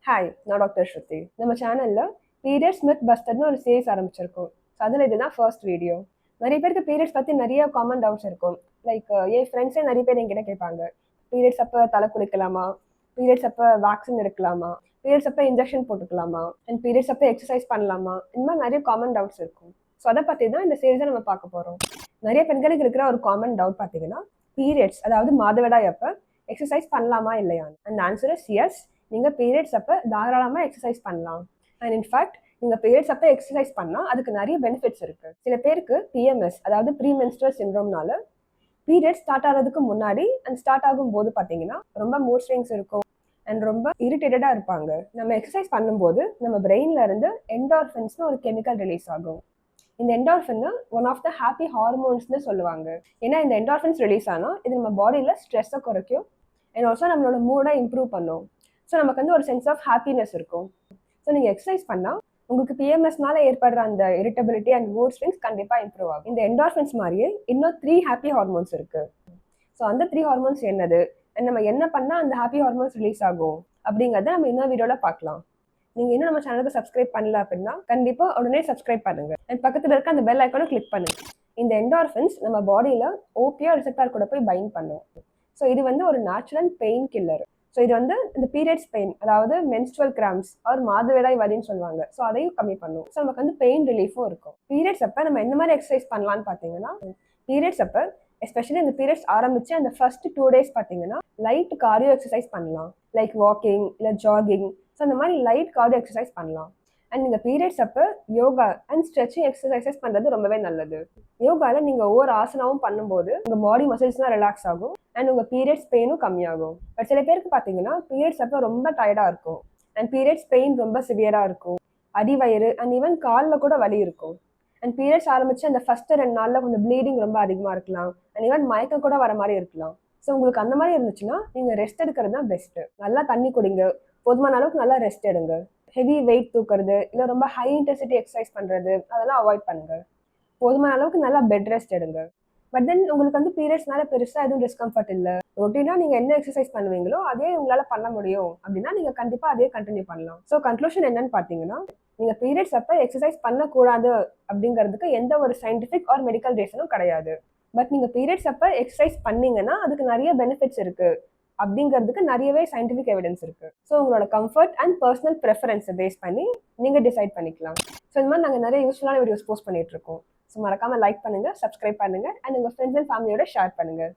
Hi, நான் doctor ஸ்ருதி. நம்ம சேனல்ல பீரியட்ஸ் மித் பஸ்டர்னு ஒரு சீரிஸ் ஆரம்பிச்சிருக்கோம். ஸோ அதில் இதுதான் ஃபர்ஸ்ட் வீடியோ. நிறைய பேருக்கு பீரியட்ஸ் பற்றி நிறைய காமன் டவுட்ஸ் இருக்கும். லைக் என் ஃப்ரெண்ட்ஸே நிறைய பேர் என்கிட்ட கேட்பாங்க, பீரியட்ஸ் அப்போ தலை குளிக்கலாமா, பீரியட்ஸ் அப்போ வேக்சின் எடுக்கலாமா, பீரியட்ஸ் அப்போ இன்ஜெக்ஷன் போட்டுக்கலாமா, அண்ட் பீரியட்ஸ் அப்போ எக்ஸசைஸ் பண்ணலாமா, இந்த மாதிரி நிறைய காமன் டவுட்ஸ் இருக்கும். ஸோ அதை பற்றி தான் இந்த சீரிஸை நம்ம பார்க்க போகிறோம். நிறைய பெண்களுக்கு இருக்கிற ஒரு காமன் டவுட் பார்த்தீங்கன்னா, பீரியட்ஸ் அதாவது மாதவிடாய் அப்போ எக்ஸசைஸ் பண்ணலாமா இல்லையான்னு. And answer is yes. நீங்கள் பீரியட்ஸ் அப்போ தாராளமாக எக்ஸசைஸ் பண்ணலாம். அண்ட் இன்ஃபேக்ட் நீங்கள் பீரியட்ஸ் அப்போ எக்ஸசைஸ் பண்ணால் அதுக்கு நிறைய பெனிஃபிட்ஸ் இருக்குது. சில பேருக்கு பிஎம்எஸ் அதாவது ப்ரீ மென்ஸ்ட்ரல் சிண்ட்ரோம்னால பீரியட்ஸ் ஸ்டார்ட் ஆகிறதுக்கு முன்னாடி அண்ட் ஸ்டார்ட் ஆகும் போது பார்த்தீங்கன்னா ரொம்ப மூட் ஸ்விங்ஸ் இருக்கும் அண்ட் ரொம்ப இரிட்டேட்டடாக இருப்பாங்க. நம்ம எக்ஸசைஸ் பண்ணும்போது நம்ம பிரெயின்ல இருந்து என்டார்ஃபின்ஸ்னு ஒரு கெமிக்கல் ரிலீஸ் ஆகும். இந்த endorphin one of the happy ஹார்மோன்ஸ்னு சொல்லுவாங்க. ஏன்னா இந்த என்டார்ஃபின்ஸ் ரிலீஸ் ஆனால் இது நம்ம பாடியில் ஸ்ட்ரெஸ்ஸை குறைக்கும் அண்ட் ஆல்சோ நம்மளோட மூடை இம்ப்ரூவ் பண்ணும். ஸோ நமக்கு வந்து ஒரு சென்ஸ் ஆஃப் ஹாப்பினஸ் இருக்கும். ஸோ நீங்கள் எக்ஸசைஸ் பண்ணால் உங்களுக்கு பிஎம்எஸ்னால ஏற்படுற அந்த இரிட்டபிலிட்டி அண்ட் மூட் ஸ்விங்ஸ் கண்டிப்பாக இம்ப்ரூவ் ஆகும். இந்த என்டார்ஃபின்ஸ் மாதிரியே இன்னும் 3 ஹாப்பி ஹார்மோன்ஸ் இருக்குது. ஸோ அந்த 3 ஹார்மோன்ஸ் என்னது அண்ட் நம்ம என்ன பண்ணால் அந்த ஹாப்பி ஹார்மோன்ஸ் ரிலீஸ் ஆகும் அப்படிங்கிறத நம்ம இன்னொரு வீடியோவில் பார்க்கலாம். நீங்கள் இன்னும் நம்ம சேனலுக்கு சப்ஸ்கிரைப் பண்ணல அப்படின்னா கண்டிப்பாக உடனே சப்ஸ்கிரைப் பண்ணுங்க அண்ட் பக்கத்தில் இருக்க அந்த பெல் ஐக்கானை கிளிக் பண்ணுங்க. இந்த என்டார்ஃபின்ஸ் நம்ம பாடியில் ஓபியா ரிசெப்டார் கூட போய் பைண்ட் பண்ணும். ஸோ இது வந்து ஒரு நேச்சுரல் பெயின் கில்லர். ஸோ இது வந்து இந்த பீரியட்ஸ் பெயின் அதாவது மென்ஸ்ட்ரல் கிராம்ஸ் ஆர் மாதவிடாய் வலின்னு சொல்லுவாங்க. ஸோ அதையும் கம்மி பண்ணும். ஸோ நமக்கு வந்து பெயின் ரிலீஃபும் இருக்கும். பீரியட்ஸ் அப்போ நம்ம எந்த மாதிரி எக்ஸசைஸ் பண்ணலான்னு பார்த்தீங்கன்னா, பீரியட்ஸ் அப்போ எஸ்பெஷலி இந்த பீரியட்ஸ் ஆரம்பிச்சு அந்த ஃபர்ஸ்ட் 2 days பார்த்தீங்கன்னா லைட் கார்டியோ எக்ஸசைஸ் பண்ணலாம். லைக் வாக்கிங் இல்லை ஜாகிங். ஸோ அந்த மாதிரி லைட் கார்டியோ எக்ஸசைஸ் பண்ணலாம். அண்ட் நீங்கள் பீரியட்ஸ் அப்போ யோகா அண்ட் ஸ்ட்ரெச்சிங் எக்ஸசைசஸ் பண்ணுறது ரொம்பவே நல்லது. யோகாவில் நீங்கள் ஒவ்வொரு ஆசனாவும் பண்ணும்போது உங்கள் பாடி மசில்ஸ்லாம் ரிலாக்ஸ் ஆகும் அண்ட் உங்கள் பீரியட்ஸ் பெயினும் கம்மியாகும். பட் சில பேருக்கு பார்த்தீங்கன்னா பீரியட்ஸ் அப்போ ரொம்ப டயர்டாக இருக்கும் அண்ட் பீரியட்ஸ் பெயின் ரொம்ப சிவியராக இருக்கும். அடிவயிறு அண்ட் ஈவன் காலில் கூட வலி இருக்கும். அண்ட் பீரியட்ஸ் ஆரம்பிச்சு அந்த ஃபர்ஸ்ட் 2 நாளில் கொஞ்சம் ப்ளீடிங் ரொம்ப அதிகமாக இருக்கலாம் அண்ட் ஈவன் மயக்கம் கூட வர மாதிரி இருக்கலாம். ஸோ உங்களுக்கு அந்த மாதிரி இருந்துச்சுன்னா நீங்கள் ரெஸ்ட் எடுக்கிறது தான் பெஸ்ட்டு. நல்லா தண்ணி குடிங்க, போதுமான அளவுக்கு நல்லா ரெஸ்ட் எடுங்க. ஹெவி வெயிட் தூக்குறது இல்லை ரொம்ப ஹை இன்டென்சிட்டி எக்ஸசைஸ் பண்ணுறது அதெல்லாம் அவாய்ட் பண்ணுங்க. போதுமான அளவுக்கு நல்லா பெட் ரெஸ்ட் எடுங்க. பட் தென் உங்களுக்கு வந்து பீரியட்ஸ்னால பெருசாக எதுவும் டிஸ்கம்ஃபர்ட் இல்லை, ரொட்டீனாக நீங்கள் என்ன எக்ஸசைஸ் பண்ணுவீங்களோ அதே உங்களால் பண்ண முடியும் அப்படின்னா நீங்கள் கண்டிப்பாக அதே கண்டினியூ பண்ணலாம். ஸோ கன்க்ளூஷன் என்னன்னு பார்த்தீங்கன்னா, நீங்கள் பீரியட்ஸ் அப்போ எக்ஸசைஸ் பண்ணக்கூடாது அப்படிங்கிறதுக்கு எந்த ஒரு சயின்டிஃபிக் ஆர் மெடிக்கல் ரீசனும் கிடையாது. பட் நீங்கள் பீரியட்ஸ் அப்போ எக்ஸசைஸ் பண்ணீங்கன்னா அதுக்கு நிறைய பெனிஃபிட்ஸ் இருக்குது அப்படிங்கிறதுக்கு நிறையவே சயின்டிஃபிக் எவிடன்ஸ் இருக்குது. ஸோ உங்களோட கம்ஃபர்ட் அண்ட் பர்சனல் ப்ரெஃபரன்ஸை பேஸ் பண்ணி நீங்கள் டிசைட் பண்ணிக்கலாம். ஸோ இந்த மாதிரி நாங்கள் நிறைய யூஸ்ஃபுல்லான வீடியோஸ் போஸ்ட் பண்ணிட்டு இருக்கோம். ஸோ மறக்காமல் லைக் பண்ணுங்கள், சப்ஸ்கிரைப் பண்ணுங்கள் அண்ட் உங்கள் ஃப்ரெண்ட்ஸ் அண்ட் ஃபேமிலியோட ஷேர் பண்ணுங்கள்.